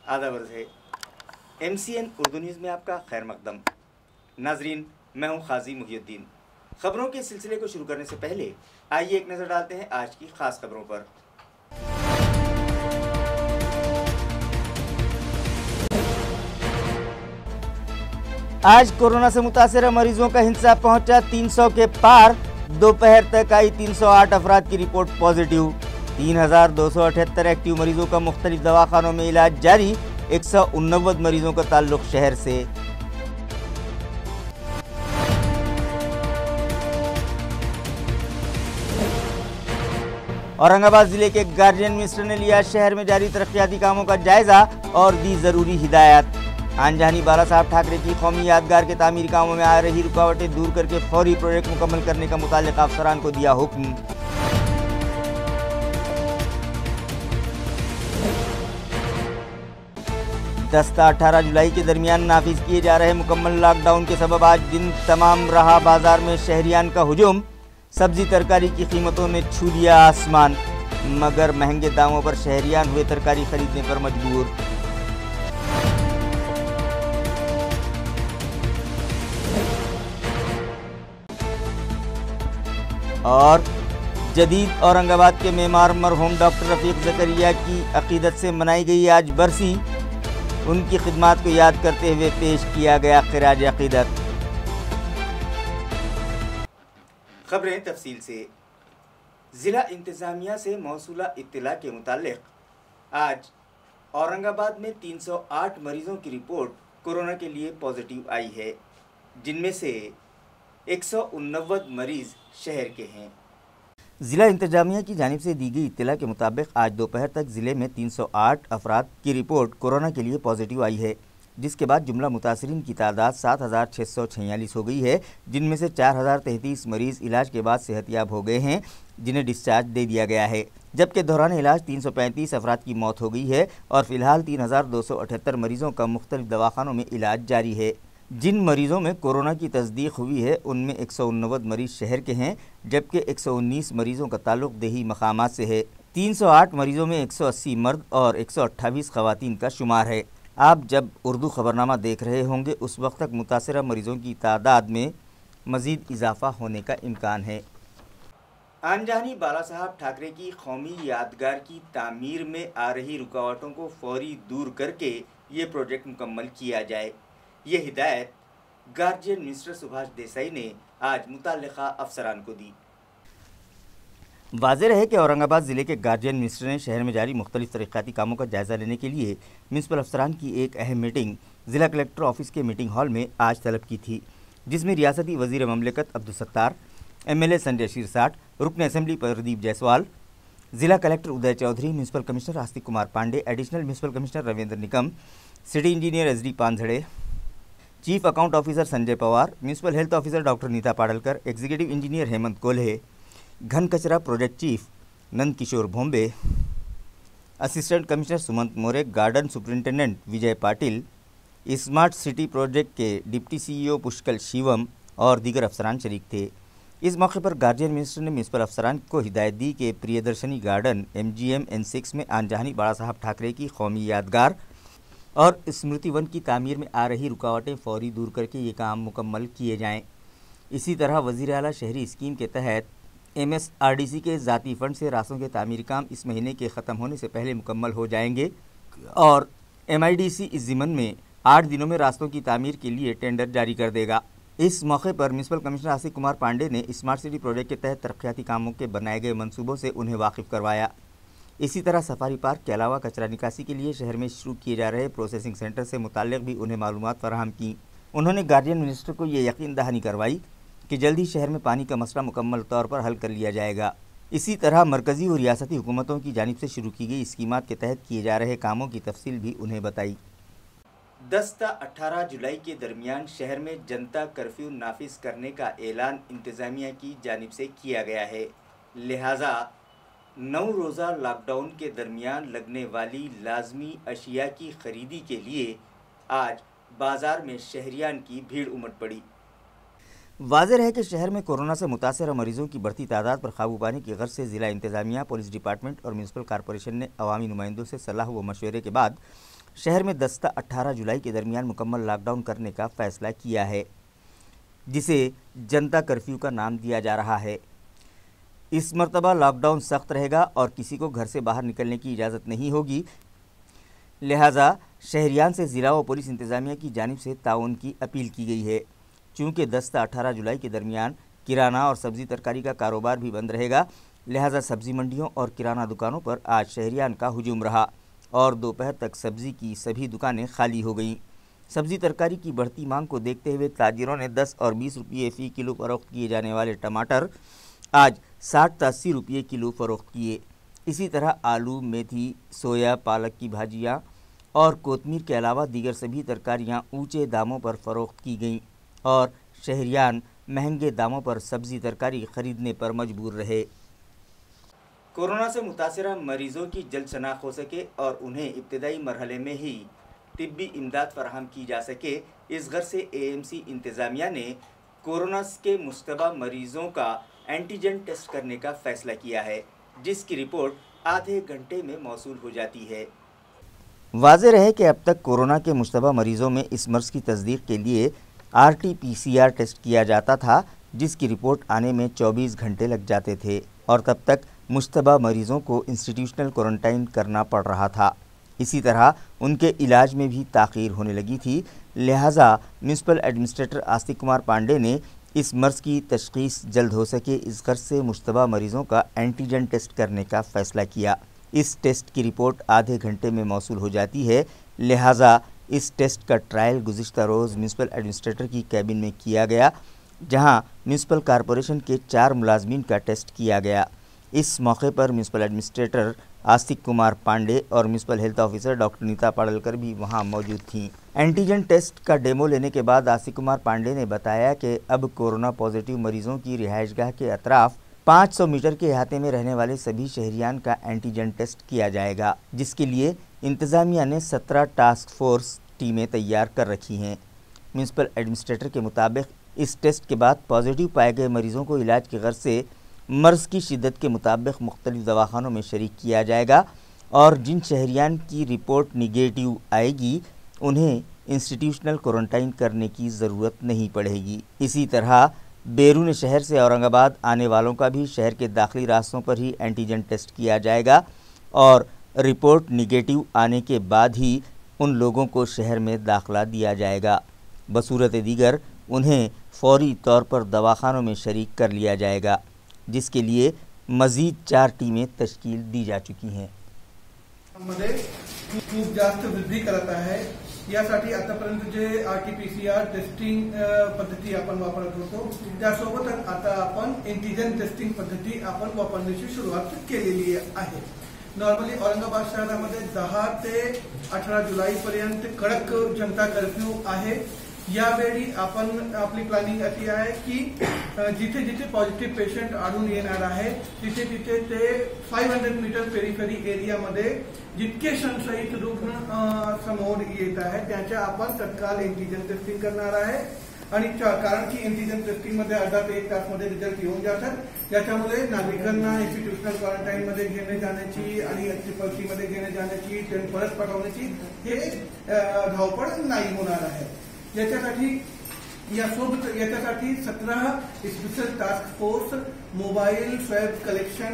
आदाब है। MCN Urdu news में आपका खैर मकदम। नाजरीन, मैं हूं खाजी मुहियुद्दीन। खबरों के सिलसिले को शुरू करने से पहले आइए एक नज़र डालते हैं आज की खास खबरों पर। आज कोरोना से मुतासर मरीजों का हिसाब पहुंचा 300 के पार। दोपहर तक आई 308 अफराद की रिपोर्ट पॉजिटिव। 3278 एक्टिव मरीजों का मुख्तलिफ दवाखानों में इलाज जारी। 189 मरीजों का ताल्लुक शहर से। औरंगाबाद जिले के गार्जियन मिनिस्टर ने लिया शहर में जारी तरक्याती कामों का जायजा और दी जरूरी हिदायत। आनजहानी बाला साहब ठाकरे की कौमी यादगार के तामीरी कामों में आ रही रुकावटें दूर करके फौरी प्रोजेक्ट मुकम्मल करने का मुताल्लिका अफसरान को दिया हुक्म। दस्ता 18 जुलाई के दरमियान नाफिज किए जा रहे मुकम्मल लॉकडाउन के सबब आज दिन तमाम रहा बाजार में शहरियान का हुजूम। सब्जी तरकारी की कीमतों ने छू लिया आसमान, मगर महंगे दामों पर शहरियान हुए तरकारी खरीदने पर मजबूर। और जदीद औरंगाबाद के मेमार मरहूम डॉक्टर रफीक ज़करिया की अकीदत से मनाई गई आज बरसी। उनकी खिदमात को याद करते हुए पेश किया गया खिराज अकीदत। खबरें तफसील से। ज़िला इंतज़ामिया से मौसूला इत्तला के मुतालिक आज औरंगाबाद में 308 मरीज़ों की रिपोर्ट कोरोना के लिए पॉजिटिव आई है, जिनमें से 189 मरीज़ शहर के हैं। ज़िला इंतजामिया की जानिब से दी गई इत्तला के मुताबिक आज दोपहर तक ज़िले में 308 अफराद की रिपोर्ट कोरोना के लिए पॉजिटिव आई है, जिसके बाद जुमला मुतासरीन की तादाद 7646 हो गई है, जिनमें से 4033 मरीज़ इलाज के बाद सेहतियाब हो गए हैं, जिन्हें डिस्चार्ज दे दिया गया है। जबकि दौरान इलाज 335 अफराद की मौत हो गई है और फिलहाल 3278 मरीज़ों का मुख्तलिफ दवाखानों में इलाज जारी है। जिन मरीज़ों में कोरोना की तस्दीक हुई है उनमें 189 मरीज़ शहर के हैं, जबकि 119 मरीज़ों का ताल्लुक देही मकामात से है। 308 मरीज़ों में 180 मर्द और 128 ख़वातीन का शुमार है। आप जब उर्दू ख़बरनामा देख रहे होंगे उस वक्त तक मुतासरा मरीज़ों की तादाद में मज़ीद इजाफ़ा होने का इम्कान है। आनजहानी बाला साहब ठाकरे की कौमी यादगार की तामीर में आ रही रुकावटों को फौरी दूर करके ये प्रोजेक्ट मुकम्मल किया जाए, ये हिदायत गार्जियन मिनिस्टर सुभाष देसाई ने आज मुताल्लिका अफसरान को दी। वाज़ेह है कि औरंगाबाद ज़िले के गार्जियन मिनिस्टर ने शहर में जारी मुख्तलिफ तरक्याती कामों का जायज़ा लेने के लिए म्युनिसिपल अफसरान की एक अहम मीटिंग ज़िला कलेक्टर ऑफिस के मीटिंग हॉल में आज तलब की थी, जिसमें रियासती वज़ीर ममलिकत अब्दुल सत्तार, MLA संजय शिरसाट, रुकन असम्बली प्रदीप जायसवाल, ज़िला collector Uday Chaudhary, municipal commissioner Astik Kumar Pandey, additional municipal commissioner Ravindra Nikam, city engineer SD Panjhade, chief account officer Sanjay Pawar, municipal health officer doctor Neeta Padalkar, executive engineer Hemant Kolhe, घन कचरा project chief Nand Kishore Bhombe, assistant commissioner Sumant More, garden superintendent Vijay Patil, smart city project के डिप्टी CEO पुष्कल शिवम और दीगर अफसरान शरीक थे। इस मौके पर गार्जियन मिनिस्टर ने म्युनिसिपल अफसरान को हिदायत दी कि प्रियदर्शनी गार्डन MGM N6 में आनजहानी बाला साहब ठाकरे की कौमी यादगार और स्मृति वन की तामीर में आ रही रुकावटें फौरी दूर करके ये काम मुकम्मल किए जाएं। इसी तरह वज़ीर आला शहरी स्कीम के तहत MSRDC के ज़ाती फ़ंड से रास्तों के तामीरी काम इस महीने के ख़त्म होने से पहले मुकम्मल हो जाएंगे और MIDC इस ज़िमन में 8 दिनों में रास्तों की तामीर के लिए टेंडर जारी कर देगा। इस मौके पर म्युनिसिपल कमिश्नर आस्तिक कुमार पांडे ने स्मार्ट सिटी प्रोजेक्ट के तहत तरक्याती कामों के बनाए गए मंसूबों से उन्हें वाकिफ़ करवाया। इसी तरह सफारी पार्क के अलावा कचरा निकासी के लिए शहर में शुरू किए जा रहे प्रोसेसिंग सेंटर से मुताल्लिक़ भी उन्हें मालूमात फराहम की। उन्होंने गार्जियन मिनिस्टर को ये यकीन दहानी करवाई कि जल्द ही शहर में पानी का मसला मुकम्मल तौर पर हल कर लिया जाएगा। इसी तरह मरकज़ी और रियासती हुकूमतों की जानिब से शुरू की गई स्कीमात के तहत किए जा रहे कामों की तफसील भी उन्हें बताई। 10 ता 18 जुलाई के दरमियान शहर में जनता कर्फ्यू नाफिज करने का ऐलान इंतज़ामिया की जानिब से किया गया है, लिहाजा 9 रोज़ा लॉकडाउन के दरमियान लगने वाली लाजमी अशिया की खरीदी के लिए आज बाज़ार में शहरियान की भीड़ उमड़ पड़ी। वाज़ेह है कि शहर में कोरोना से मुतासर मरीजों की बढ़ती तादाद पर काबू पाने की गर्ज से ज़िला इंतज़ामिया, पुलिस डिपार्टमेंट और म्युनिसिपल कॉरपोरेशन ने अवामी नुमाइंदों से सलाह व मशवरे के बाद शहर में 10 से 18 जुलाई के दरमियान मुकम्मल लॉकडाउन करने का फैसला किया है, जिसे जनता कर्फ्यू का नाम दिया जा रहा है। इस मर्तबा लॉकडाउन सख्त रहेगा और किसी को घर से बाहर निकलने की इजाज़त नहीं होगी। लिहाजा शहरियान से ज़िला व पुलिस इंतज़ामिया की जानिब से ताउन की अपील की गई है। चूँकि 10 से 18 जुलाई के दरमियान किराना और सब्ज़ी तरकारी का कारोबार भी बंद रहेगा, लिहाजा सब्ज़ी मंडियों और किराना दुकानों पर आज शहरियान का हुजूम रहा और दोपहर तक सब्ज़ी की सभी दुकानें खाली हो गईं। सब्ज़ी तरकारी की बढ़ती मांग को देखते हुए ताजिरों ने 10 और 20 रुपये फ़ी किलो फ़रोख्त किए जाने वाले टमाटर आज 60 से 80 रुपये किलो फ़रोख्त किए। इसी तरह आलू, मेथी, सोया, पालक की भाजियाँ और कोतमीर के अलावा दीगर सभी तरकारियाँ ऊंचे दामों पर फ़रोख्त की गईं और शहरियान महंगे दामों पर सब्ज़ी तरकारी ख़रीदने पर मजबूर रहे। कोरोना से मुतासिरा मरीज़ों की जल्द शनाख्त हो सके और उन्हें इब्तदाई मरहले में ही तिब्बी इमदाद फराहम की जा सके, इस गर्ज से AMC इंतज़ामिया ने कोरोना के मुश्तबा मरीज़ों का एंटीजन टेस्ट करने का फ़ैसला किया है, जिसकी रिपोर्ट आधे घंटे में मौसूल हो जाती है। वाज़ेह रहे कि अब तक कोरोना के मुश्तबा मरीज़ों में इस मर्ज़ की तस्दीक के लिए RT-PCR टेस्ट किया जाता था, जिसकी रिपोर्ट आने में 24 घंटे लग जाते थे और तब तक मुश्तबा मरीज़ों को इंस्टीट्यूशनल क्वारंटाइन करना पड़ रहा था। इसी तरह उनके इलाज में भी ताख़ीर होने लगी थी। लिहाजा म्यूनसिपल एडमिनिस्ट्रेटर आस्तिक कुमार पांडे ने इस मर्ज़ की तशख़ीस जल्द हो सके, इस गर्ज से मुश्तबा मरीज़ों का एंटीजन टेस्ट करने का फ़ैसला किया। इस टेस्ट की रिपोर्ट आधे घंटे में मौसूल हो जाती है। लिहाजा इस टेस्ट का ट्रायल गुज़िश्ता रोज़ म्यूनसिपल एडमिनिस्ट्रेटर की कैबिन में किया गया, जहां म्यूनसिपल कॉरपोरेशन के 4 मुलाजमीन का टेस्ट किया गया। इस मौके पर म्यूनसिपल एडमिनिस्ट्रेटर आस्तिक कुमार पांडे और municipal health officer doctor Neeta Padalkar भी वहां मौजूद थीं। एंटीजन टेस्ट का डेमो लेने के बाद आस्तिक कुमार पांडे ने बताया कि अब कोरोना पॉजिटिव मरीजों की रिहाइशगाह के अतराफ 500 मीटर के अहाते में रहने वाले सभी शहरियान का एंटीजन टेस्ट किया जाएगा, जिसके लिए इंतज़ामिया ने 17 टास्क फोर्स टीमें तैयार कर रखी हैं। म्यूनसिपल एडमिनिस्ट्रेटर के मुताबिक इस टेस्ट के बाद पॉजिटिव पाए गए मरीज़ों को इलाज की गर्ज से मर्ज़ की शिद्दत के मुताबिक मुख्तलिफ दवाखानों में शरीक किया जाएगा और जिन शहरियान की रिपोर्ट निगेटिव आएगी उन्हें इंस्टीट्यूशनल क्वारंटाइन करने की ज़रूरत नहीं पड़ेगी। इसी तरह बैरून शहर से औरंगाबाद आने वालों का भी शहर के दाखिली रास्तों पर ही एंटीजन टेस्ट किया जाएगा और रिपोर्ट निगेटिव आने के बाद ही उन लोगों को शहर में दाखिला दिया जाएगा। बसूरत दीगर उन्हें फौरी तौर पर दवाखानों में शरीक कर लिया जाएगा, जिसके लिए मज़ीद 4 टीमें तश्कील दी जा चुकी हैं। खूप जास्त वृद्धी करत आहे। यासाठी आतापर्यंत जे RT-PCR टेस्टिंग पद्धती आपण वापरत होतो, त्यासोबतच आता आपण एंटीजन टेस्टिंग पद्धती आपण वापरण्याची सुरुवात केलेली आहे। नॉर्मली औरंगाबाद शहरामध्ये 10 ते 18 जुलैपर्यंत कडक जनता कर्फ्यू आहे। यावेळी आपण आपली प्लॅनिंग अशी आहे की जिथे जिथे पॉझिटिव्ह पेशंट आढळून येणार आहे तिथे तिथे ते 500 मीटर पेरिफेरी एरियामध्ये जितके संशयित रुग्ण समोर येत आहेत त्यांच्या आपण तत्काळ एंटीजन टेस्टिंग करणार आहे आणि कारण की एंटीजन टेस्टिंग मध्ये अर्धा ते 1 तासमध्ये रिझल्ट येऊन जातात। त्याच्यामुळे नागरिकांना इन्स्टिट्यूशनल क्वारंटाईन मध्ये घेणे जाण्याची आणि ट्रिपल मध्ये घेणे जाण्याची परत पाठवण्याची हे धावपळ नाही होणार आहे। याच्यासाठी 17 special task force mobile swab collection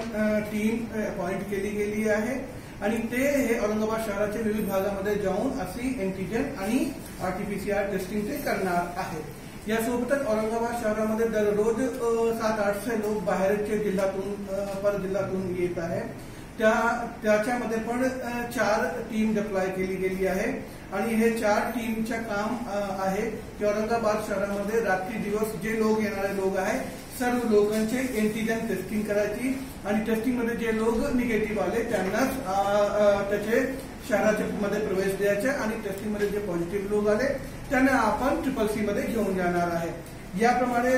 team appoint केली गेली आहे आणि ते हे औरंगाबाद शहराच्या विविध भागामध्ये जाऊन अशी एंटीजन आणि RT-PCR टेस्टिंग ते करणार आहेत। यासोबतच औरंगाबाद शहरामध्ये दररोज 700-800 लोक बाहेरच्या जिल्ह्यातून परजिल्ह्यातून येत आहे। त्याच्यामध्ये पण 4 टीम डिप्लॉय केली गेली आहे आणि हे 4 टीमचं काम आहे की औरंगाबाद शहरामध्ये रात्री दिवस जे लोक येणारे लोक आहेत सर्व लोकांचे एंटीजन टेस्टिंग करायची आणि टेस्टिंग मध्ये जे लोक निगेटिव्ह आले त्यांनाच त्याचे शहराच्या मध्ये प्रवेश द्यायचा आणि टेस्टिंग मध्ये जे पॉझिटिव्ह लोक आले त्यांना आपण CCC मध्ये घेऊन जाणार आहे। याप्रमाणे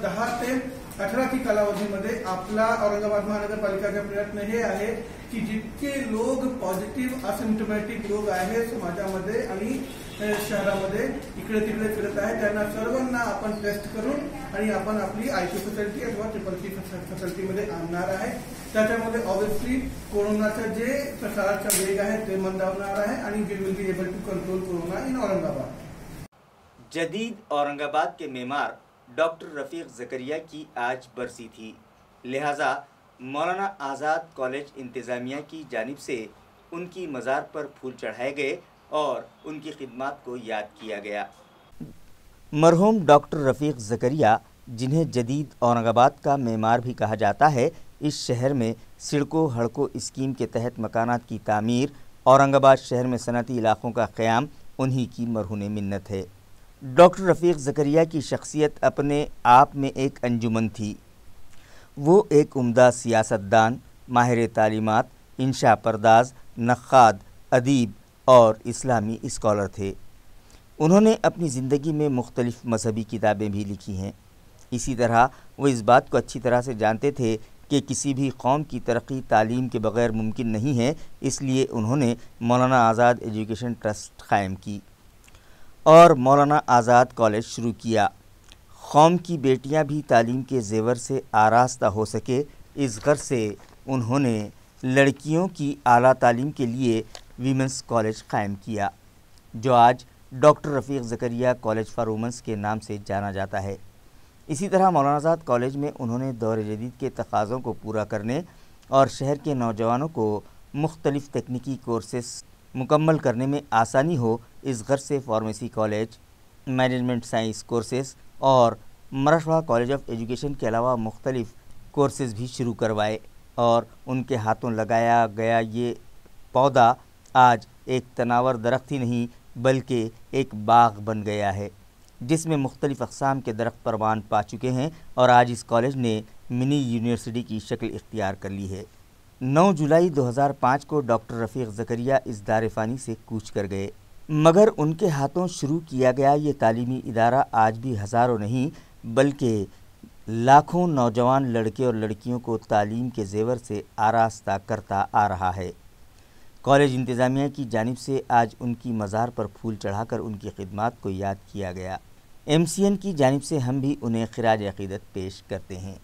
10 ते 18 कालावधीमध्ये आपला औरंगाबाद महानगरपालिकाचा प्रयत्न हे आहे की जितके लोक पॉझिटिव्ह असिम्टमॅटिक लोक आहेत समाजामध्ये आणि शहरामध्ये इकडे तिकडे फिरत आहेत त्यांना सर्वांना आपण टेस्ट करून आणि आपण आपली आयटी फॅसिलिटी अथवा ट्रिपल फॅसिलिटीमध्ये आणणार आहे. त्याच्यामध्ये ऑब्व्हियसली कोरोनाचं जे प्रसाराचा वेग आहे ते मंदावणार आहे आणि we will be able to control corona in Aurangabad. जदीद औरंगाबाद के मेमार डॉक्टर रफीक ज़करिया की आज बरसी थी, लिहाजा मौलाना आज़ाद कॉलेज इंतज़ामिया की जानिब से उनकी मज़ार पर फूल चढ़ाए गए और उनकी खिदमत को याद किया गया. मरहूम डॉक्टर रफ़ीक ज़करिया, जिन्हें जदीद औरंगाबाद का मेमार भी कहा जाता है, इस शहर में सड़कों हड़कों स्कीम के तहत मकानात की तामीर, औरंगाबाद शहर में सनती इलाक़ों का क़याम उन्हीं की मरहून मिन्नत है. डॉक्टर रफ़ीक ज़करिया की शख्सियत अपने आप में एक अंजुमन थी. वो एक उम्दा सियासतदान, माहिर तालीमात, इंशा परदाज, नक्काद, अदीब और इस्लामी स्कॉलर थे. उन्होंने अपनी ज़िंदगी में मुख्तलिफ़ मजहबी किताबें भी लिखी हैं. इसी तरह वो इस बात को अच्छी तरह से जानते थे कि किसी भी कौम की तरक्की तालीम के बग़ैर मुमकिन नहीं है. इसलिए उन्होंने मौलाना आज़ाद एजुकेशन ट्रस्ट क़ायम की और मौलाना आज़ाद कॉलेज शुरू किया. कौम की बेटियां भी तालीम के ज़ेवर से आरास्ता हो सके, इस गर्ज से उन्होंने लड़कियों की आला तालीम के लिए वीमेंस कॉलेज क़ायम किया, जो आज doctor Rafiq Zakaria college for women's के नाम से जाना जाता है. इसी तरह मौलाना आज़ाद कॉलेज में उन्होंने दौर जदीद के तकाज़ों को पूरा करने और शहर के नौजवानों को मुख्तलिफ़ तकनीकी कोर्सेस मुकम्मल करने में आसानी हो, इस गर्ज से pharmacy college, management science courses और मराठवाड़ा कॉलेज ऑफ एजुकेशन के अलावा मुख्तलिफ़ कोर्सेज़ भी शुरू करवाए और उनके हाथों लगाया गया ये पौधा आज एक तनावर दरख्त ही नहीं बल्कि एक बाग बन गया है, जिसमें मुख्तलिफ़ अक़साम के दरख्त परवान पा चुके हैं और आज इस कॉलेज ने मिनी यूनिवर्सिटी की शक्ल इख्तियार कर ली है. 9 जुलाई 2005 को डॉक्टर रफ़ीक ज़करिया इस दार-ए-फ़ानी से कूच कर गए, मगर उनके हाथों शुरू किया गया ये तालीमी इदारा आज भी हज़ारों नहीं बल्कि लाखों नौजवान लड़के और लड़कियों को तालीम के ज़ेवर से आरास्ता करता आ रहा है. कॉलेज इंतज़ामिया की जानिब से आज उनकी मज़ार पर फूल चढ़ाकर उनकी खिदमत को याद किया गया. MCN की जानिब से हम भी उन्हें ख़िराज अक़ीदत पेश करते हैं.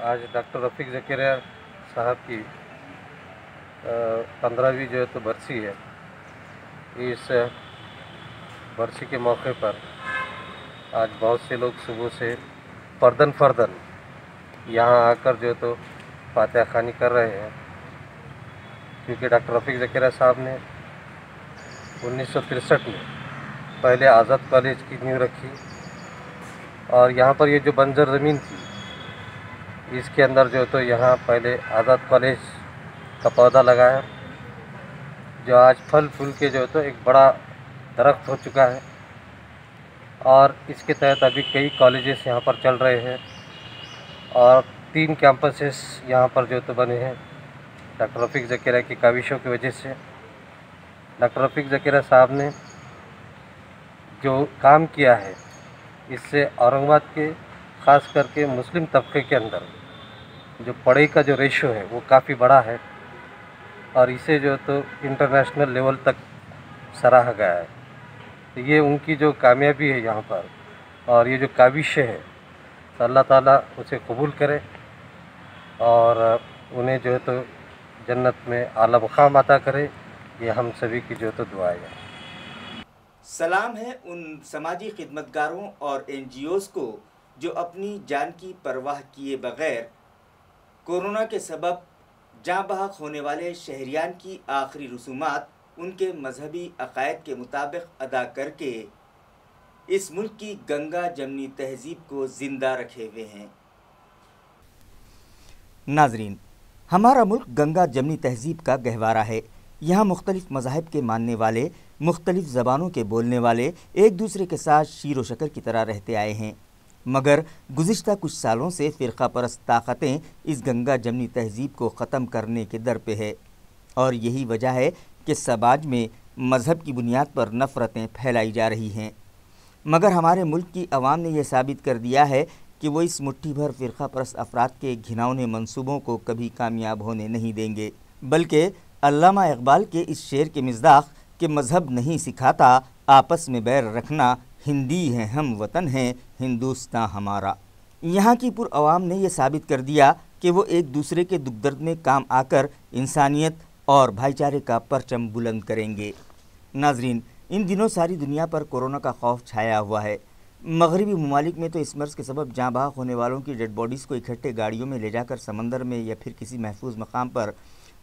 आज डॉक्टर रफ़ीक ज़करिया साहब की 15वीं जो है तो बरसी है. इस बरसी के मौके पर आज बहुत से लोग सुबह से फर्दन यहाँ आकर जो है तो फातिहा ख़ानी कर रहे हैं, क्योंकि डॉक्टर रफ़ीक ज़करिया साहब ने 1963 में पहले आज़ाद कॉलेज की नींव रखी और यहाँ पर ये जो बंजर ज़मीन थी इसके अंदर जो तो यहाँ पहले आज़ाद कॉलेज का पौधा लगाया, जो आज फल फूल के जो तो एक बड़ा दरख्त हो चुका है और इसके तहत अभी कई कॉलेजेस यहाँ पर चल रहे हैं और 3 कैंपसेस यहाँ पर जो तो बने हैं डॉक्टर रफ़ीक ज़करिया की काविशों की वजह से. डॉक्टर रफ़ीक ज़करिया साहब ने जो काम किया है इससे औरंगाबाद के ख़ास करके मुस्लिम तबके के अंदर जो पढ़ाई का जो रेशो है वो काफ़ी बड़ा है और इसे जो तो इंटरनेशनल लेवल तक सराहा गया है. तो ये उनकी जो कामयाबी है यहाँ पर और ये जो काविश है तो अल्लाह ताला उसे कबूल करे और उन्हें जो है तो जन्नत में आला मुकाम अता करे. ये हम सभी की जो तो दुआ है. सलाम है उन समाजी खिदमतगारों और NGOs को जो अपनी जान की परवाह किए बग़ैर कोरोना के सबब जाँ बहक होने वाले शहरियान की आखिरी रसूमात उनके मजहबी अक़ायद के मुताबिक अदा करके इस मुल्क की गंगा जमनी तहजीब को जिंदा रखे हुए हैं। नाजरीन, हमारा मुल्क गंगा जमनी तहजीब का गहवारा है। यहाँ मुख्तलिफ मज़ाहिब के मानने वाले, मुख्तलिफ ज़बानों के बोलने वाले एक दूसरे के साथ शीर व शकर की तरह रहते आए हैं, मगर गुज़िश्ता कुछ सालों से फ़िरक़ा परस्त ताकतें इस गंगा जमनी तहजीब को ख़त्म करने के दर पे है, और यही वजह है कि समाज में मज़हब की बुनियाद पर नफ़रतें फैलाई जा रही हैं। मगर हमारे मुल्क की अवाम ने यह साबित कर दिया है कि वो इस मुट्ठी भर फ़िरक़ा परस्त अफराद के घिनौने मंसूबों को कभी कामयाब होने नहीं देंगे, बल्कि अल्लामा इक़बाल के इस शेर के मिज़दाक़ कि मज़हब नहीं सिखाता आपस में बैर रखना, हिंदी हैं हम वतन हैं हिंदुस्तान हमारा। यहाँ की पुर अवाम ने यह साबित कर दिया कि वो एक दूसरे के दुख दर्द में काम आकर इंसानियत और भाईचारे का परचम बुलंद करेंगे। नाजरीन, इन दिनों सारी दुनिया पर कोरोना का खौफ छाया हुआ है। मगरबी ममालिक में तो इस मर्ज़ के सबब जाँ बहक होने वालों की डेड बॉडीज़ को इकट्ठे गाड़ियों में ले जाकर समंदर में या फिर किसी महफूज मकाम पर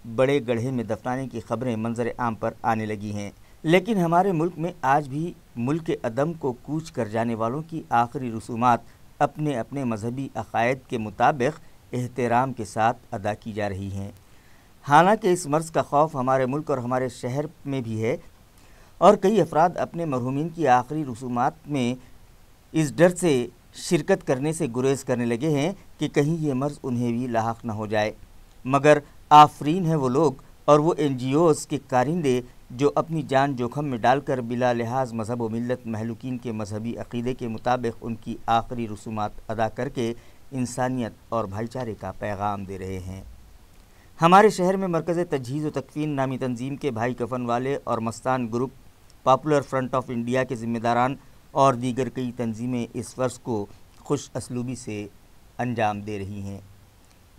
बड़े गड्ढे में दफनाने की खबरें मंजर आम पर आने लगी हैं। लेकिन हमारे मुल्क में आज भी मुल्क के अदम को कूच कर जाने वालों की आखिरी रसूमात अपने अपने मजहबी अक़ायद के मुताबिक एहतराम के साथ अदा की जा रही हैं। हालांकि इस मर्ज़ का खौफ हमारे मुल्क और हमारे शहर में भी है, और कई अफराद अपने मरहूमीन की आखिरी रसूमात में इस डर से शिरकत करने से गुरेज करने लगे हैं कि कहीं ये मर्ज़ उन्हें भी लाहक न हो जाए। मगर आफरीन हैं वो लोग और वो NGOs के कारिंदे जो अपनी जान जोखम में डालकर बिला लिहाज मज़हब व मिल्लत महलूकीन के मजहबी अक़ीदे के मुताबिक उनकी आखिरी रसूमात अदा करके इंसानियत और भाईचारे का पैगाम दे रहे हैं। हमारे शहर में मरकज़ तजहीज़ व तकफ़ीन नामी तंजीम के भाई कफ़न वाले और Mastan group, popular front of India के ज़िम्मेदारान और दीगर कई तंजीमें इस फ़र्ज़ को खुश असलूबी से अंजाम दे रही हैं।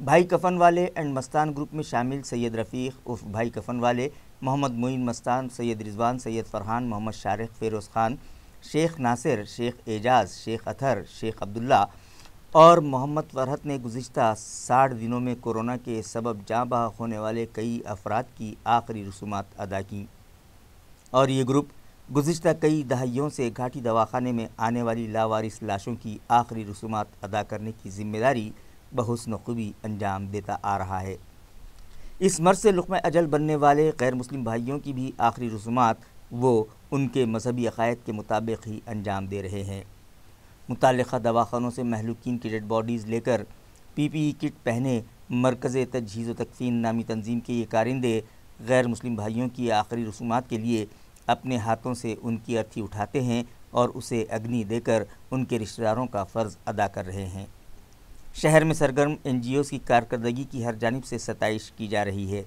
भाई कफ़न वाले एंड मस्तान ग्रुप में शामिल सैयद रफ़ीक़ उर्फ़ भाई कफ़न वाले, मोहम्मद मोइन मस्तान, सैयद रिजवान, सैयद फ़रहान, मोहम्मद शारिक, फ़िरोज़ ख़ान, शेख नासिर, शेख एजाज़, शेख अतहर, शेख अब्दुल्ला और मोहम्मद फ़रहत ने गुज़िश्ता 60 दिनों में कोरोना के सबब जाँ बहक होने वाले कई अफराद की आखिरी रसूमात अदा की, और ये ग्रुप गुज़िश्ता कई दहाइयों से घाटी दवाखाने में आने वाली लावारिस लाशों की आखिरी रसूमात अदा करने की ज़िम्मेदारी बहुस्न खूबी अंजाम देता आ रहा है। इस मर्ज़ से लुक़्मा अजल बनने वाले गैर मुस्लिम भाइयों की भी आखिरी रसूमात वो उनके मजहबी अक़ायद के मुताबिक ही अंजाम दे रहे हैं। मुताल्लिक़ा दवाखानों से महलूकीन की डेड बॉडीज़ लेकर PPE किट पहने मरकज़ तजहीज़ व तकफ़ीन नामी तंजीम के ये कारिंदे गैर मुस्लिम भाइयों की आखिरी रसूमात के लिए अपने हाथों से उनकी अर्थी उठाते हैं और उसे अग्नि देकर उनके रिश्तेदारों का फ़र्ज़ अदा कर रहे हैं। शहर में सरगर्म NGOs की कारकर्दगी की हर जानिब से सताइश की जा रही है,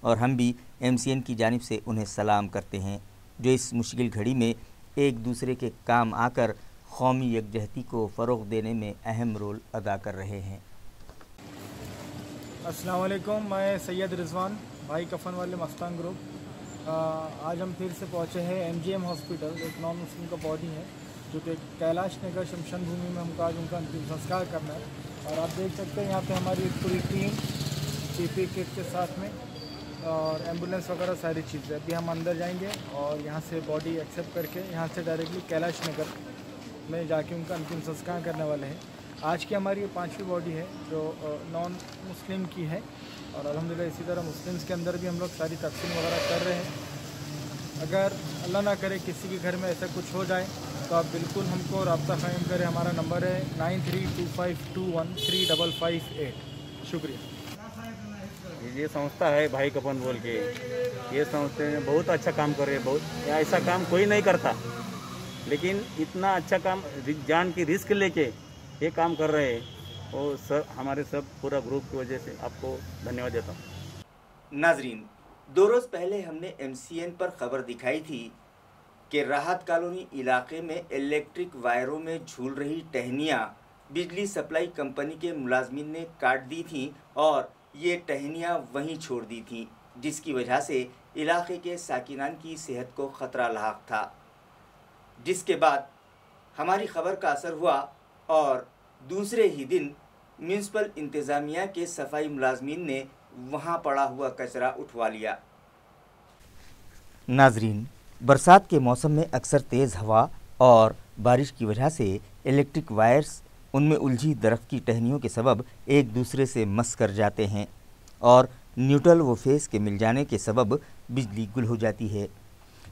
और हम भी MCN की जानिब से उन्हें सलाम करते हैं, जो इस मुश्किल घड़ी में एक दूसरे के काम आकर कौमी यकजहती को फ़रोग़ देने में अहम रोल अदा कर रहे हैं। अस्सलाम वालेकुम, मैं सैयद रिजवान, भाई कफ़न वाले मस्तान ग्रुप। आज हम फिर से पहुँचे हैं MGM हॉस्पिटल। एक नॉन मुस्लिम का बॉडी है जो कि कैलाश नगर शमशान भूमि में हमको आज उनका अंतिम संस्कार करना है, और आप देख सकते हैं यहाँ पे हमारी पूरी टीम PPE किट के साथ में और एम्बुलेंस वगैरह सारी चीज़ें। अभी हम अंदर जाएंगे और यहाँ से बॉडी एक्सेप्ट करके यहाँ से डायरेक्टली कैलाश नगर में जाके उनका अंतिम संस्कार करने वाले हैं। आज की हमारी ये 5वीं बॉडी है जो नॉन मुस्लिम की है, और अल्हम्दुलिल्लाह इसी तरह मुस्लिम्स के अंदर भी हम लोग सारी तकसीम वगैरह कर रहे हैं। अगर अल्लाह ना करे किसी के घर में ऐसा कुछ हो जाए तो आप बिल्कुल हमको रब्ता कायम करें। हमारा नंबर है 9325213558। शुक्रिया। ये संस्था है भाई कफन बोल के, ये संस्था में बहुत अच्छा काम कर रहे हैं। बहुत ऐसा काम कोई नहीं करता, लेकिन इतना अच्छा काम जान की रिस्क लेके ये काम कर रहे हैं, और सर हमारे सब पूरा ग्रुप की वजह से आपको धन्यवाद देता हूँ। नाजरीन, 2 रोज़ पहले हमने MCN पर खबर दिखाई थी कि राहत कॉलोनी इलाके में इलेक्ट्रिक वायरों में झूल रही टहनियाँ बिजली सप्लाई कंपनी के मुलाजमीन ने काट दी थीं और ये टहनियाँ वहीं छोड़ दी थीं, जिसकी वजह से इलाके के साकिनान की सेहत को ख़तरा लाहक था। जिसके बाद हमारी खबर का असर हुआ और दूसरे ही दिन म्यूनसिपल इंतज़ामिया के सफाई मुलाजमीन ने वहाँ पड़ा हुआ कचरा उठवा लिया। नाजरीन, बरसात के मौसम में अक्सर तेज़ हवा और बारिश की वजह से इलेक्ट्रिक वायर्स उनमें उलझी दरख्त की टहनियों के सबब एक दूसरे से मस कर जाते हैं और न्यूट्रल व फेस के मिल जाने के सबब बिजली गुल हो जाती है।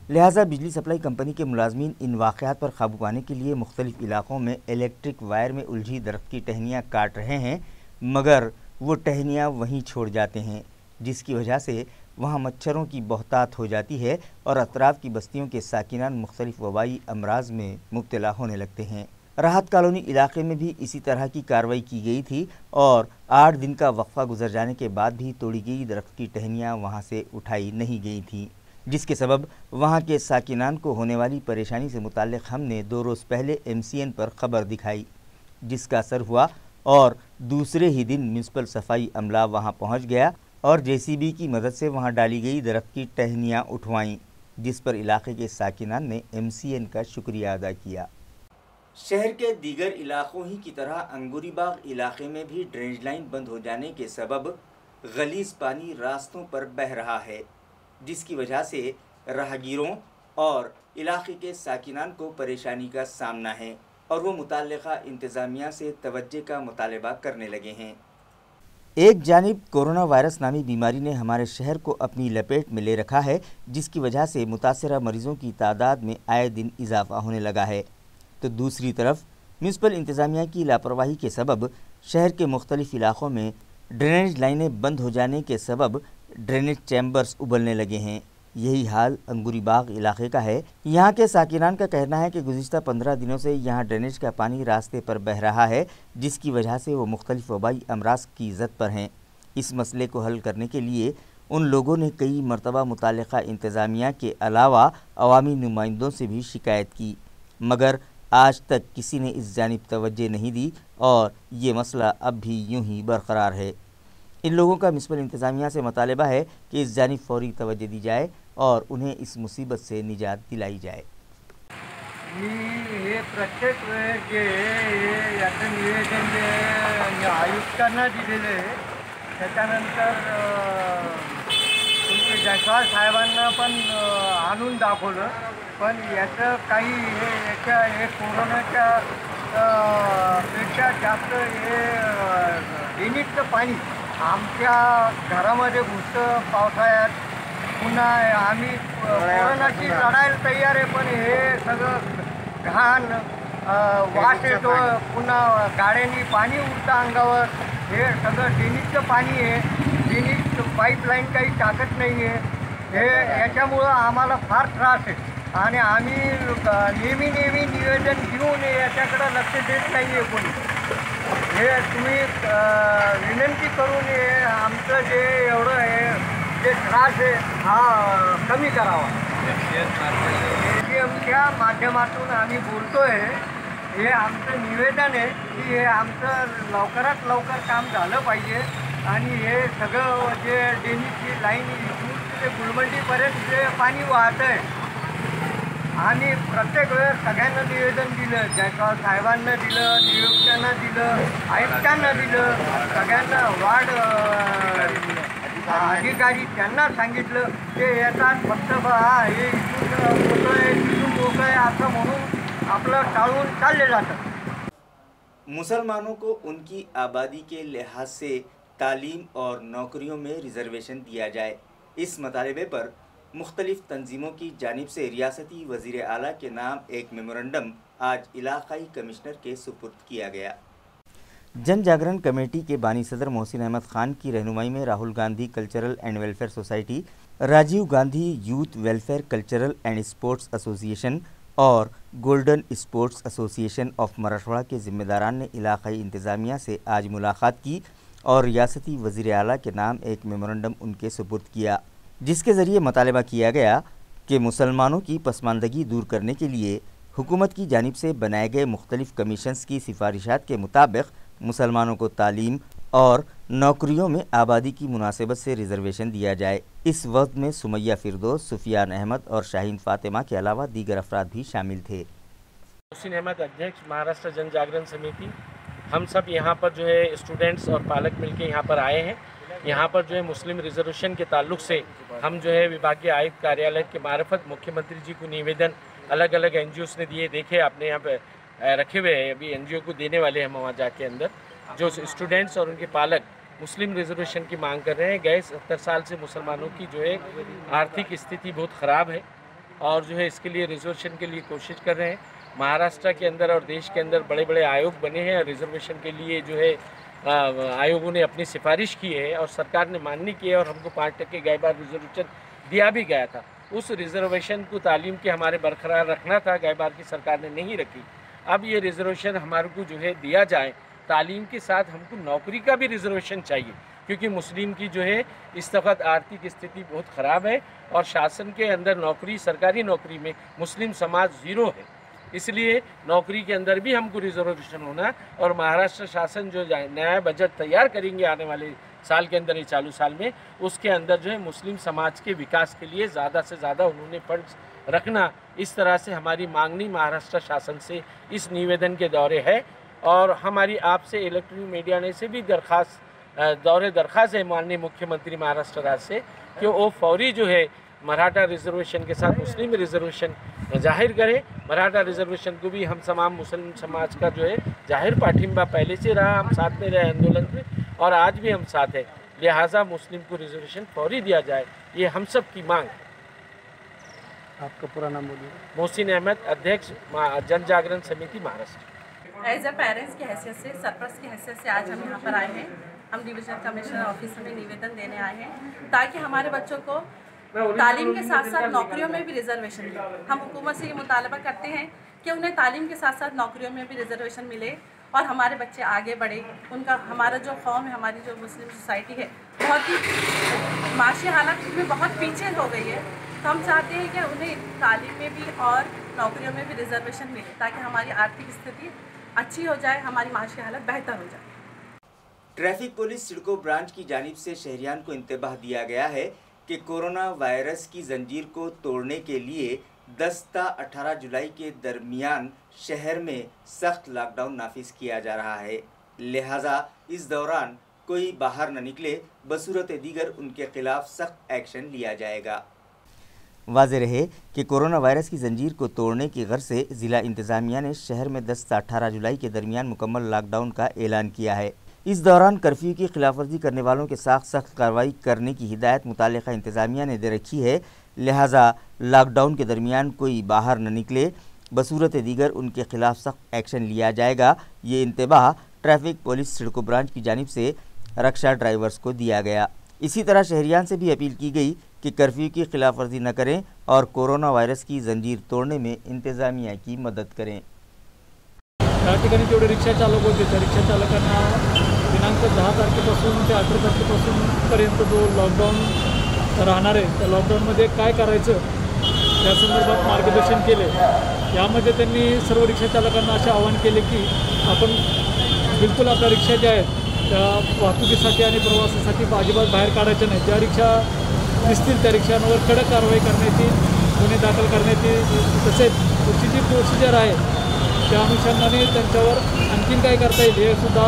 लिहाजा बिजली सप्लाई कंपनी के मुलाजमीन इन वाक़यात पर काबू पाने के लिए मुख्तलिफ इलाक़ों में इलेक्ट्रिक वायर में उलझी दरख्त की टहनियाँ काट रहे हैं, मगर वो टहनियाँ वहीं छोड़ जाते हैं, जिसकी वजह से वहाँ मच्छरों की बहुतात हो जाती है और अतराफ़ की बस्तियों के साकिनान मुख्तलिफ वबाई अमराज में मुब्तला होने लगते हैं। राहत कॉलोनी इलाके में भी इसी तरह की कार्रवाई की गई थी और 8 दिन का वक्फा गुजर जाने के बाद भी तोड़ी गई दरख्त की टहनियाँ वहाँ से उठाई नहीं गई थीं, जिसके सबब वहाँ के साकिनान को होने वाली परेशानी से मुताल्लिक़ हमने 2 रोज़ पहले MCN पर खबर दिखाई, जिसका असर हुआ और दूसरे ही दिन म्यूनसिपल सफाई अमला वहाँ पहुँच गया और JCB की मदद से वहाँ डाली गई दरख्त की टहनियाँ उठवाईं, जिस पर इलाके के साकिनान ने MCN का शुक्रिया अदा किया। शहर के दीगर इलाकों ही की तरह अंगूरी बाग इलाके में भी ड्रेनेज लाइन बंद हो जाने के सबब गलीज पानी रास्तों पर बह रहा है, जिसकी वजह से राहगीरों और इलाके के साकिनान को परेशानी का सामना है और वो मुताल्लिक़ा इंतज़ामिया से तवज्जो का मुतालबा करने लगे हैं। एक जानिब कोरोना वायरस नामी बीमारी ने हमारे शहर को अपनी लपेट में ले रखा है, जिसकी वजह से मुतासरा मरीज़ों की तादाद में आए दिन इजाफा होने लगा है, तो दूसरी तरफ म्यूनसिपल इंतज़ामिया की लापरवाही के सबब शहर के मुख्तलिफ इलाक़ों में ड्रेनेज लाइनें बंद हो जाने के सबब ड्रेनेज चैम्बर्स उबलने लगे हैं। यही हाल अंगूरी बाग इलाके का है। यहाँ के साकिनान का कहना है कि गुज़िश्ता 15 दिनों से यहाँ ड्रेनेज का पानी रास्ते पर बह रहा है, जिसकी वजह से वो मुख्तलिफ वबाई अमराज की ज़द पर हैं। इस मसले को हल करने के लिए उन लोगों ने कई मरतबा मुताल्लिक़ा इंतज़ामिया के अलावा अवामी नुमाइंदों से भी शिकायत की, मगर आज तक किसी ने इस जानिब तवज्जो नहीं दी और ये मसला अब भी यूं ही बरकरार है। इन लोगों का म्यूनसिपल इंतज़ामिया से मुतालबा है कि इस जानिब फौरी तवज्जो दी जाए और उन्हें इस मुसीबत से निजात दिलाई जाए। हे प्रत्येक वेळेस जे याचं निवेदन जे आयुक्तांना दिलेलं आहे, त्याच्यानंतर तुमचे जयस्वाल साहेबांना पण आणून दाखवलं, पण याचं काही हे कोरोनाच्या पेक्षा जास्त हे ड्रेनेजचं पाणी आमच्या घरामध्ये घुसतं पावसाळ्यात। पुन्हा आम्ही कोरोनाची लढायला तयार आहे, पण हे सगळं घाण वास येतो, पुन्हा गाड्यांनी पाणी उडतं अंगावर, हे सगळं ड्रेनेजचं पाणी आहे। ड्रेनेज पाईपलाईन काही टाकत नाही आहे, हे याच्यामुळं आम्हाला फार त्रास आहे आणि आम्ही नेहमी निवेदन घेऊन याच्याकडं लक्ष देत नाही आहे कोणी। हे तुम्ही विनंती करून हे आमचं जे एवढं आहे जे त्रास आहे हा कमी करावा। AGMच्या माध्यमातून आम्ही बोलतोय, हे आमचं निवेदन आहे की हे आमचं लवकरात लवकर काम झालं पाहिजे आणि हे सगळं जे ड्रेनेजची लाईन इथून ते गुलमंडीपर्यंत जे पाणी वाहतं आहे, आम्ही प्रत्येक वेळेस सगळ्यांना निवेदन दिलं, जयस्वाल साहेबांना दिलं, नियुक्तांना दिलं, आयुक्तांना दिलं, सगळ्यांना वार्ड अधिकारी त्यांना सांगितलं की येतात फक्त हे इथून मोकळं आहे तिथून मोकळं आहे असं म्हणून आपलं टाळून चालले जातं। मुसलमानों को उनकी आबादी के लिहाज से तालीम और नौकरियों में रिजर्वेशन दिया जाए, इस मुतालबे पर मुख्तलिफ तंजीमों की जानिब से रियासती वज़ीर आला के नाम एक मेमोरेंडम आज इलाकाई कमिश्नर के सुपुर्द किया गया। जन जागरण कमेटी के बानी सदर मोहसिन अहमद खान की रहनुमाई में Rahul Gandhi cultural and welfare society, Rajiv Gandhi youth welfare cultural and sports association और golden sports association of Marathwada के ज़िम्मेदारान ने इलाकाई इंतज़ामिया से आज मुलाकात की और रियासती वज़ीर आला के नाम एक मेमोरेंडम उनके सुपुर्द किया, जिसके ज़रिए मुतालबा किया गया कि मुसलमानों की पसमानदगी दूर करने के लिए हुकूमत की जानिब से बनाए गए मुख्तलिफ़ कमीशंस की सिफारिशात के मुताबिक मुसलमानों को तालीम और नौकरियों में आबादी की मुनासिबत से रिजर्वेशन दिया जाए। इस वक्त में सुमैया फिरदौस, सुफियान अहमद और शाहीन फातिमा के अलावा दीगर अफराद भी शामिल थे। मोहसिन अहमद, अध्यक्ष महाराष्ट्र जन जागरण समिति। हम सब यहाँ पर जो है स्टूडेंट्स और पालक मिलकर यहाँ पर आए हैं। यहाँ पर जो है मुस्लिम रिजर्वेशन के ताल्लुक से हम जो है विभागीय आयुक्त कार्यालय के मार्फत मुख्यमंत्री जी को निवेदन अलग अलग NGOs ने दिए। देखे आपने यहाँ पे रखे हुए हैं, अभी NGO को देने वाले हैं वहाँ जाके अंदर। जो स्टूडेंट्स और उनके पालक मुस्लिम रिजर्वेशन की मांग कर रहे हैं। गए 70 साल से मुसलमानों की जो है आर्थिक स्थिति बहुत ख़राब है और जो है इसके लिए रिजर्वेशन के लिए कोशिश कर रहे हैं। महाराष्ट्र के अंदर और देश के अंदर बड़े बड़े आयोग बने हैं और रिजर्वेशन के लिए जो है आयोगों ने अपनी सिफारिश की है और सरकार ने मान्य की है और हमको 5% गए बार रिजर्वेशन दिया भी गया था। उस रिजर्वेशन को तालीम के हमारे बरकरार रखना था, गए बार की सरकार ने नहीं रखी। अब ये रिजर्वेशन हमारे को जो है दिया जाए। तालीम के साथ हमको नौकरी का भी रिजर्वेशन चाहिए, क्योंकि मुस्लिम की जो है इस वक्त आर्थिक स्थिति बहुत ख़राब है और शासन के अंदर नौकरी, सरकारी नौकरी में मुस्लिम समाज ज़ीरो है। इसलिए नौकरी के अंदर भी हमको रिजर्वेशन होना और महाराष्ट्र शासन जो नया बजट तैयार करेंगे आने वाले साल के अंदर, ये चालू साल में, उसके अंदर जो है मुस्लिम समाज के विकास के लिए ज़्यादा से ज़्यादा उन्होंने फंड्स रखना। इस तरह से हमारी मांगनी महाराष्ट्र शासन से इस निवेदन के दौरे है और हमारी आपसे इलेक्ट्रॉनिक मीडिया ने से भी दरख्वास्त है माननीय मुख्यमंत्री महाराष्ट्र राज्य से कि वो फौरी जो है मराठा रिजर्वेशन के साथ मुस्लिम रिजर्वेशन जाहिर करें। मराठा रिजर्वेशन को भी हम तमाम मुस्लिम समाज का जो है जाहिर पाठिंबा पहले से रहा, हम साथ में रहे आंदोलन में और आज भी हम साथ हैं। लिहाजा मुस्लिम को रिजर्वेशन फौरी दिया जाए, ये हम सब की मांग है। आपका पूरा नाम बोलिए। मोहसिन अहमद, अध्यक्ष जन जागरण समिति महाराष्ट्र। एज ए पेरेंट्स की हैसियत से, सरपरस्त की हैसियत से आज हम यहाँ पर आए हैं। हम डिवीजनल कमिश्नर ऑफिस में निवेदन देने आए हैं ताकि हमारे बच्चों को तालीम के साथ साथ नौकरियों में भी रिजर्वेशन मिले। हम हुकूमत से ये मुतालबा करते हैं कि उन्हें तालीम के साथ साथ नौकरियों में भी रिजर्वेशन मिले और हमारे बच्चे आगे बढ़े। उनका हमारा जो कौम है, हमारी जो मुस्लिम सोसाइटी है, बहुत ही माशी हालत में बहुत पीछे हो गई है। तो हम चाहते हैं कि उन्हें तालीम में भी और नौकरियों में भी रिजर्वेशन मिले ताकि हमारी आर्थिक स्थिति अच्छी हो जाए, हमारी माशी हालत बेहतर हो जाए। ट्रैफिक पुलिस सिडको ब्रांच की जानिब से शहरियान को इंतबाह दिया गया है कि कोरोना वायरस की जंजीर को तोड़ने के लिए 10 ता 18 जुलाई के दरमियान शहर में सख्त लॉकडाउन नाफिज किया जा रहा है। लिहाजा इस दौरान कोई बाहर न निकले, बसूरत दीगर उनके खिलाफ सख्त एक्शन लिया जाएगा। वाज़ेह रहे कि कोरोना वायरस की जंजीर को तोड़ने की गर्ज से ज़िला इंतज़ामिया ने शहर में 10 से 18 जुलाई के दरमियान मुकम्मल लॉकडाउन का ऐलान किया है। इस दौरान कर्फ्यू की खिलाफवर्जी करने वालों के साथ सख्त कार्रवाई करने की हिदायत मुतालिका इंतज़ामिया ने दे रखी है। लिहाजा लॉकडाउन के दरमियान कोई बाहर न निकले, बसूरत दीगर उनके खिलाफ सख्त एक्शन लिया जाएगा। ये इंतबाह ट्रैफिक पुलिस सिडको ब्रांच की जानिब से रक्षा ड्राइवर्स को दिया गया। इसी तरह शहरियान से भी अपील की गई कि कर्फ्यू की खिलाफ वर्जी न करें और कोरोना वायरस की जंजीर तोड़ने में इंतजामिया की मदद करें। या ठिकाणी जेवढे रिक्षा चालक होते त्या रिक्षा चालकांना दिनांक 10 तारखेपासून ते 18 तारखेपासून पर्यंत जो लॉकडाऊन राहणार आहे त्या लॉकडाऊनमध्ये काय करायचं या संदर्भात मार्गदर्शन केले। यामध्ये त्यांनी सर्व रिक्षा चालकांना असे आवाहन केले की आपण बिलकुल आपल्या रिक्षा ज्या आहेत त्या वाहतुकीसाठी आणि प्रवासासाठी अजिबात बाहेर काढायच्या नाही। ज्या रिक्षा दिसतील त्या रिक्षांवर कडक कारवाई करण्याची, गुन्हे दाखल करण्याची, तसेच पुढची जी प्रोसिजर आहे त्या अनुषंगाने त्यांच्यावर आणखीन काय करता येईल हे सुद्धा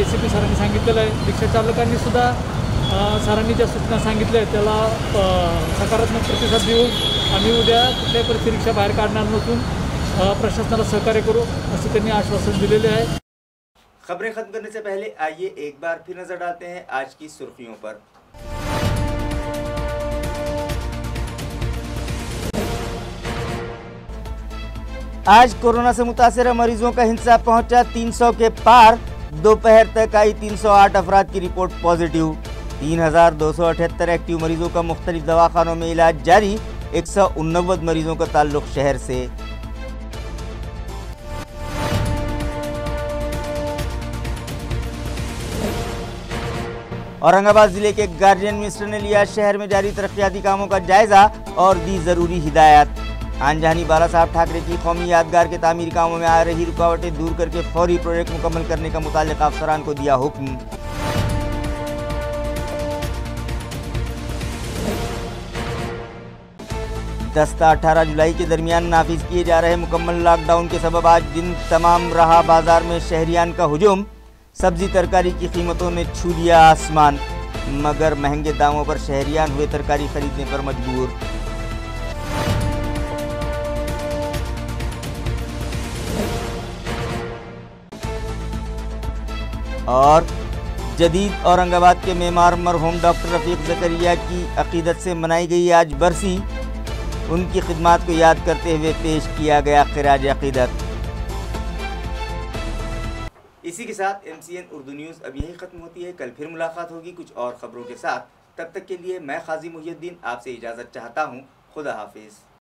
ACP सरांनी सांगितलेलं आहे। रिक्षा चालकांनी सुद्धा सरांनी ज्या सूचना सांगितल्या आहेत त्याला सकारात्मक प्रतिसाद देऊन आम्ही उद्या कुठल्याही परिस्थिती रिक्षा बाहेर काढणार नसून प्रशासनाला सहकार्य करू असं त्यांनी आश्वासन दिलेले आहे। खबरें खत्म करने से पहले आइए एक बार फिर नजर डालते हैं आज की सुर्खियों पर। आज कोरोना से मुतासर मरीजों का हिसाब पहुंचा 300 के पार। दोपहर तक आई 308 अफराद की रिपोर्ट पॉजिटिव। 3278 एक्टिव मरीजों का मुख्तलिफ दवाखानों में इलाज जारी। 189 मरीजों का ताल्लुक शहर से। औरंगाबाद जिले के गार्जियन मिनिस्टर ने लिया शहर में जारी तरक्याती कामों का जायजा और दी जरूरी हिदायत। आनजानी बाला साहब ठाकरे की कौमी यादगार के तामीरी कामों में आ रही रुकावटें दूर करके फौरी प्रोजेक्ट मुकम्मल करने का मुताल्लिक़ अफसरान को दिया हुक्म। दस से 18 जुलाई के दरमियान नाफिज किए जा रहे मुकम्मल लॉकडाउन के सबब आज दिन तमाम रहा बाजार में शहरियान का हुजूम। सब्जी तरकारी की कीमतों ने छू लिया आसमान, मगर महंगे दामों पर शहरियान हुए तरकारी खरीदने पर मजबूर। اور جدید اورنگ کے معمار مرحوم ڈاکٹر رفیق زکریا کی عقیدت سے منائی گئی آج برسی، ان کی خدمات کو یاد کرتے ہوئے پیش کیا گیا خراج عقیدت۔ اسی کے ساتھ MCN اردو نیوز اب یہی ختم ہوتی ہے، کل پھر ملاقات ہوگی کچھ اور خبروں کے ساتھ، تب تک کے لیے میں قاضی محی الدین آپ سے اجازت چاہتا ہوں، خدا حافظ۔